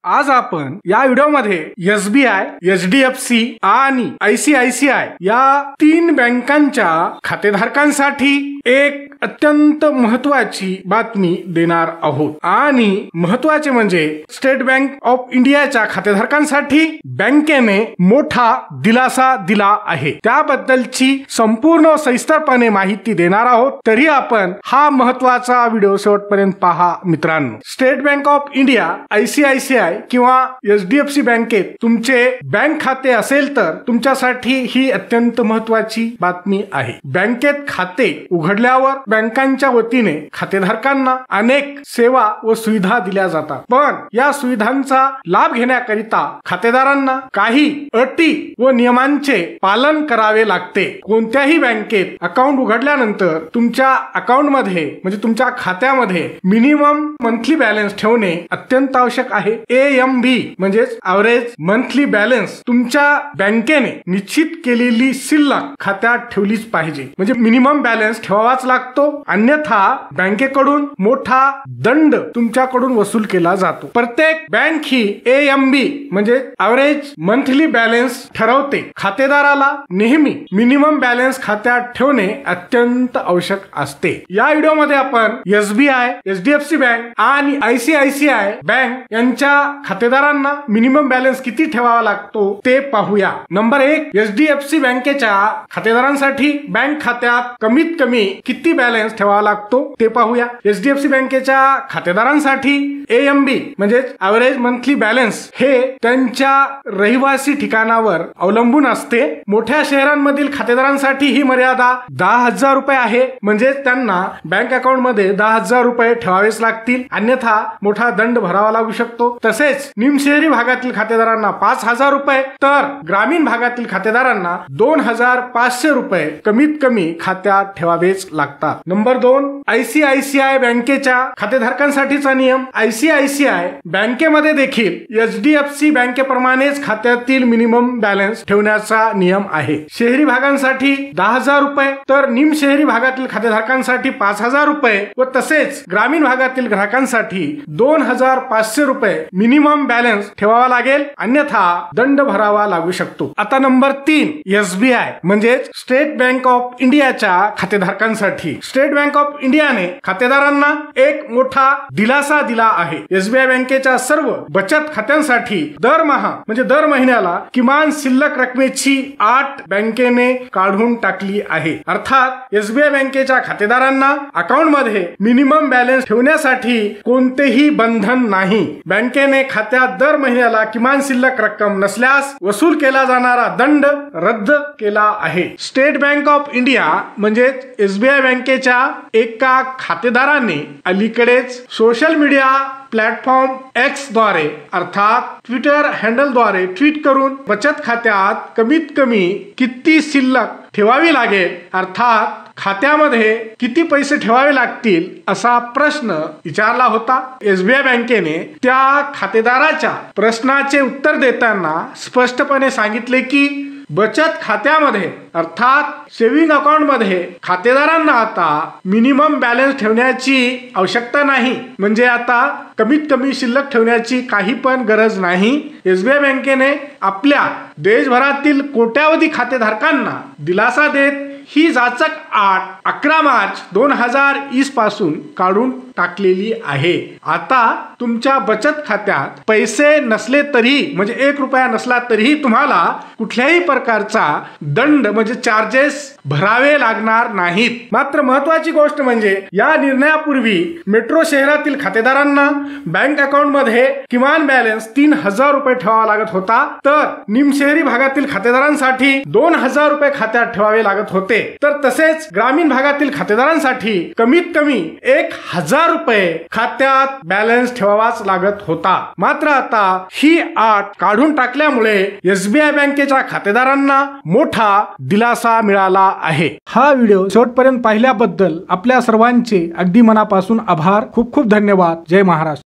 आज आपण या व्हिडिओमध्ये SBI, HDFC आणि ICICI या 3 बँकांच्या खातेधारकांसाठी एक अत्यंत महत्त्वाची बातमी देणार आहोत। आणि महत्त्वाचे म्हणजे स्टेट बँक ऑफ इंडियाच्या खातेधारकांसाठी बँकेने मोठा दिलासा दिला आहे। त्याबद्दलची संपूर्ण सविस्तरपणे माहिती देणार आहोत। तरी आपण हा महत्त्वाचा व्हिडिओ शेवटपर्यंत पहा मित्रांनो। State bank of India, ICICI किंवा HDFC बँकेत तुमचे बँक खाते असेल तर तुमच्यासाठी ही अत्यंत महत्त्वाची बातमी आहे। बँकेत खाते उघडल्यावर बँकांच्या वतीने खातेधारकांना अनेक सेवा व सुविधा दिल्या जातात, पण या सुविधांचा लाभ घेण्याकरिता खातेदारांना काही अटी व नियमांचे पालन करावे लागते। कोणत्याही बँकेत अकाउंट उघडल्यानंतर तुमच्या अकाउंट मध्ये म्हणजे तुमच्या खात्यामध्ये मिनिमम मंथली बॅलन्स ठेवणे अत्यंत आवश्यक आहे। AMB म्हणजे एव्हरेज मंथली बॅलन्स तुमच्या बँकेने निश्चित केलेली शिल्लक खात्यात ठेवलीच पाहिजे, म्हणजे मिनिमम बॅलन्स ठेवावाच लागतो, अन्यथा बँकेकडून मोठा दंड तुमच्याकडून वसूल केला जातो। प्रत्येक बँक ही AMB म्हणजे एव्हरेज मंथली बॅलन्स ठरवते। खातेदाराला नेहमी मिनिमम बॅलन्स खात्यात ठेवणे अत्यंत आवश्यक असते। या व्हिडिओमध्ये आपण SBI, HDFC बँक आणि ICICI बँक यांच्या खातेदारांना मिनिमम बॅलन्स किती ठेवावा लागतो ते पाहूया। नंबर 1, HDFC बँकेच्या खातेदारांसाठी बँक खात्यात कमीत कमी किती बॅलन्स ठेवावा लागतो ते पाहूया। HDFC बँकेच्या खातेदारांसाठी AMB म्हणजे एव्हरेज मंथली बॅलन्स हे त्यांच्या रहिवासी ठिकाणावर अवलंबून असते। मोठ्या शहरांमधील खातेदारांसाठी ही मर्यादा 10,000 रुपये आहे, म्हणजे त्यांना बँक अकाउंट मध्ये 10,000 रुपये ठेवावेच लागतील, अन्यथा मोठा दंड भरावा लागू शकतो। तसेच निमशहरी भागातील खातेदारांना 5,000 रुपये तर ग्रामीण भागातील खातेदारांना 2,500 रुपये कमीत कमी खात्यात ठेवावेच लागतात। नंबर 2, ICICI बँकेच्या खातेधारकांसाठीचा नियम। ICICI बँकेमध्ये देखील HDFC बँकेप्रमाणेच खात्यातील मिनिमम बॅलन्स ठेवण्याचा नियम आहे। शहरी भागांसाठी 10,000 रुपये तर निमशहरी भागातील खातेधारकांसाठी 5,000 रुपये व तसेच ग्रामीण भागातील ग्राहकांसाठी 2,500 रुपये मिनिमम बॅलन्स ठेवावा लागेल, अन्यथा दंड भरावा लागू शकतो। आता नंबर 3, SBI म्हणजे स्टेट बँक ऑफ इंडियाच्या खातेधारकांसाठी स्टेट बँक ऑफ इंडियाने खातेदारांना एक मोठा दिलासा दिला आहे। SBI बँकेच्या सर्व बचत खात्यांसाठी दरमहा म्हणजे दर महिन्याला किमान शिल्लक रकमेची अट बँकेने काढून टाकली आहे। अर्थात SBI बँकेच्या खातेदारांना अकाउंट मध्ये मिनिमम बॅलन्स ठेवण्यासाठी कोणतेही बंधन नाही। बँकेने खात्यात दर महिन्याला किमान शिल्लक रक्कम नसल्यास वसूल केला जाणारा दंड रद्द केला आहे। स्टेट बँक ऑफ इंडिया म्हणजे SBI बँकेच्या एका खातेदाराने अलीकडेच सोशल मीडिया प्लॅटफॉर्म X द्वारे अर्थात ट्विटर हँडल द्वारे ट्विट करून बचत खात्यात कमीत कमी किती शिल्लक ठेवावी लागेल अर्थात खात्यामध्ये किती पैसे ठेवावे लागतील असा प्रश्न विचारला होता। SBI बँकेने त्या खातेदाराच्या प्रश्नाचे उत्तर देताना स्पष्टपणे सांगितले की बचत खात्यामध्ये अर्थात सेव्हिंग अकाउंट मध्ये खातेदारांना आता मिनिमम बॅलन्स ठेवण्याची आवश्यकता नाही, म्हणजे आता कमीत कमी शिल्लक ठेवण्याची काही पण गरज नाही। SBI बँकेने आपल्या देशभरातील कोट्यावधी खातेधारकांना दिलासा देत ही जाचक अट 11 मार्च 2020 पासून काढून टाकलेली आहे। आता तुमच्या बचत खात्यात पैसे नसले तरी म्हणजे 1 रुपया नसला तरीही तुम्हाला कुठल्याही प्रकारचा दंड म्हणजे चार्जेस भरावे लागणार नाहीत। मात्र महत्त्वाची गोष्ट म्हणजे या निर्णयापूर्वी मेट्रो शहरातील खातेदारांना बँक अकाउंट मध्ये किमान बॅलन्स 3,000 रुपये ठेवावा लागत होता, तर निमशहरी भागातील खातेदारांसाठी 2,000 रुपये खात्यात ठेवावे लागत होते, तर तसेच ग्रामीण भागातील खातेदारांसाठी कमीत कमी 1,000 रुपये खात्यात बॅलन्स ठेवावाच लागत होता। मात्र आता ही अट काढून टाकल्यामुळे SBI बँकेच्या खातेदारांना मोठा दिलासा मिळाला आहे। हा व्हिडिओ शेवटपर्यंत पाहिल्याबद्दल आपल्या सर्वांचे अगदी मनापासून आभार। खूप खूप धन्यवाद। जय महाराष्ट्र।